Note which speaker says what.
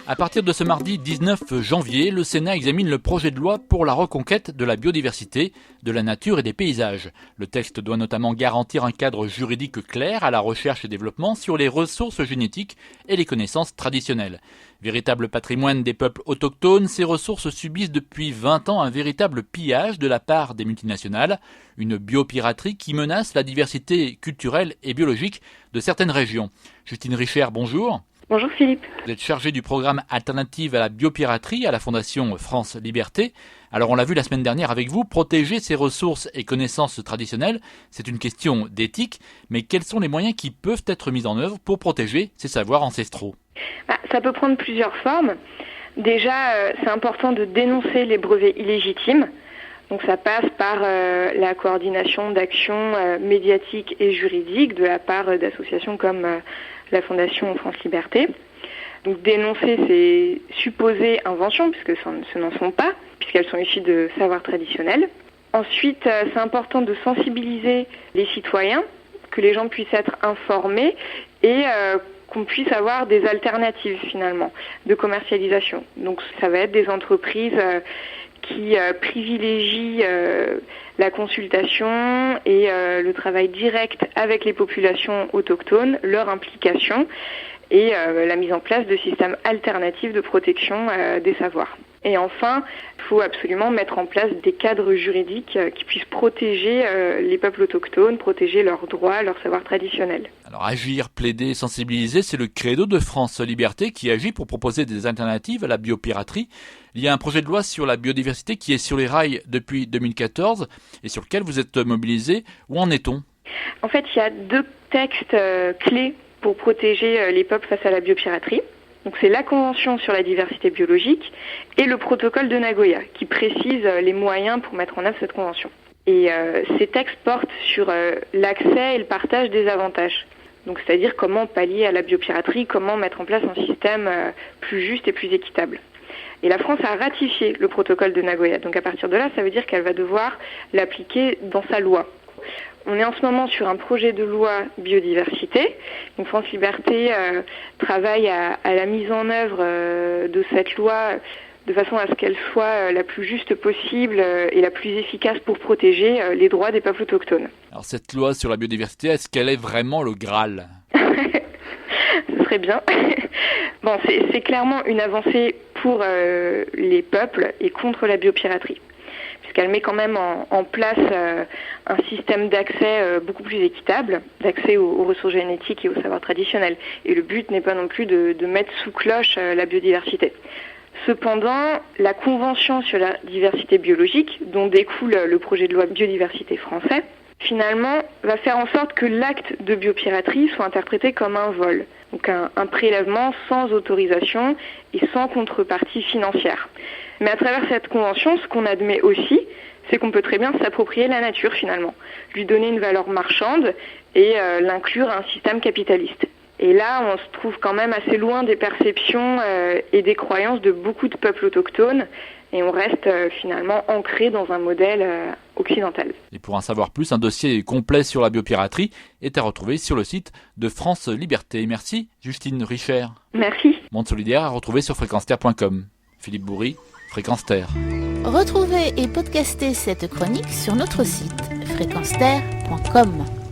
Speaker 1: À partir de ce mardi 19 janvier, le Sénat examine le projet de loi pour la reconquête de la biodiversité, de la nature et des paysages. Le texte doit notamment garantir un cadre juridique clair à la recherche et développement sur les ressources génétiques et les connaissances traditionnelles. Véritable patrimoine des peuples autochtones, ces ressources subissent depuis 20 ans un véritable pillage de la part des multinationales, une biopiraterie qui menace la diversité culturelle et biologique de certaines régions. Justine Richer, bonjour.
Speaker 2: Bonjour Philippe.
Speaker 1: Vous êtes chargé du programme Alternative à la biopiraterie à la Fondation France Liberté. Alors on l'a vu la semaine dernière avec vous, protéger ces ressources et connaissances traditionnelles, c'est une question d'éthique, mais quels sont les moyens qui peuvent être mis en œuvre pour protéger ces savoirs ancestraux ?
Speaker 2: Ça peut prendre plusieurs formes. Déjà, c'est important de dénoncer les brevets illégitimes. Donc ça passe par la coordination d'actions médiatiques et juridiques de la part d'associations comme la Fondation France Liberté. Donc dénoncer ces supposées inventions, puisque ce n'en sont pas, puisqu'elles sont issues de savoirs traditionnels. Ensuite, c'est important de sensibiliser les citoyens, que les gens puissent être informés et qu'on puisse avoir des alternatives finalement de commercialisation. Donc ça va être des entreprises qui privilégient la consultation et le travail direct avec les populations autochtones, leur implication et la mise en place de systèmes alternatifs de protection des savoirs. Et enfin, il faut absolument mettre en place des cadres juridiques qui puissent protéger les peuples autochtones, protéger leurs droits, leurs savoirs traditionnels.
Speaker 1: Alors agir, plaider, sensibiliser, c'est le credo de France Liberté qui agit pour proposer des alternatives à la biopiraterie. Il y a un projet de loi sur la biodiversité qui est sur les rails depuis 2014 et sur lequel vous êtes mobilisé. Où en est-on ?
Speaker 2: En fait, il y a deux textes clés pour protéger les peuples face à la biopiraterie. Donc c'est la Convention sur la diversité biologique et le protocole de Nagoya qui précise les moyens pour mettre en œuvre cette convention. Et ces textes portent sur l'accès et le partage des avantages. Donc c'est-à-dire comment pallier à la biopiraterie, comment mettre en place un système plus juste et plus équitable. Et la France a ratifié le protocole de Nagoya. Donc à partir de là, ça veut dire qu'elle va devoir l'appliquer dans sa loi. On est en ce moment sur un projet de loi biodiversité. Donc France Liberté travaille à la mise en œuvre de cette loi de façon à ce qu'elle soit la plus juste possible et la plus efficace pour protéger les droits des peuples autochtones.
Speaker 1: Alors cette loi sur la biodiversité, est-ce qu'elle est vraiment le Graal ?
Speaker 2: Ce serait bien. Bon, c'est clairement une avancée pour les peuples et contre la biopiraterie, puisqu'elle met quand même en place un système d'accès beaucoup plus équitable, d'accès aux ressources génétiques et aux savoirs traditionnels. Et le but n'est pas non plus de mettre sous cloche la biodiversité. Cependant, la Convention sur la diversité biologique, dont découle le projet de loi biodiversité français, finalement, va faire en sorte que l'acte de biopiraterie soit interprété comme un vol, donc un prélèvement sans autorisation et sans contrepartie financière. Mais à travers cette convention, ce qu'on admet aussi, c'est qu'on peut très bien s'approprier la nature finalement, lui donner une valeur marchande et l'inclure à un système capitaliste. Et là, on se trouve quand même assez loin des perceptions et des croyances de beaucoup de peuples autochtones et on reste finalement ancré dans un modèle occidental.
Speaker 1: Et pour en savoir plus, un dossier complet sur la biopiraterie est à retrouver sur le site de France Liberté. Merci Justine Richer.
Speaker 2: Merci.
Speaker 1: Monde solidaire à retrouver sur fréquenceterre.com. Philippe Bourri, Fréquence Terre.
Speaker 3: Retrouvez et podcastez cette chronique sur notre site fréquenceterre.com.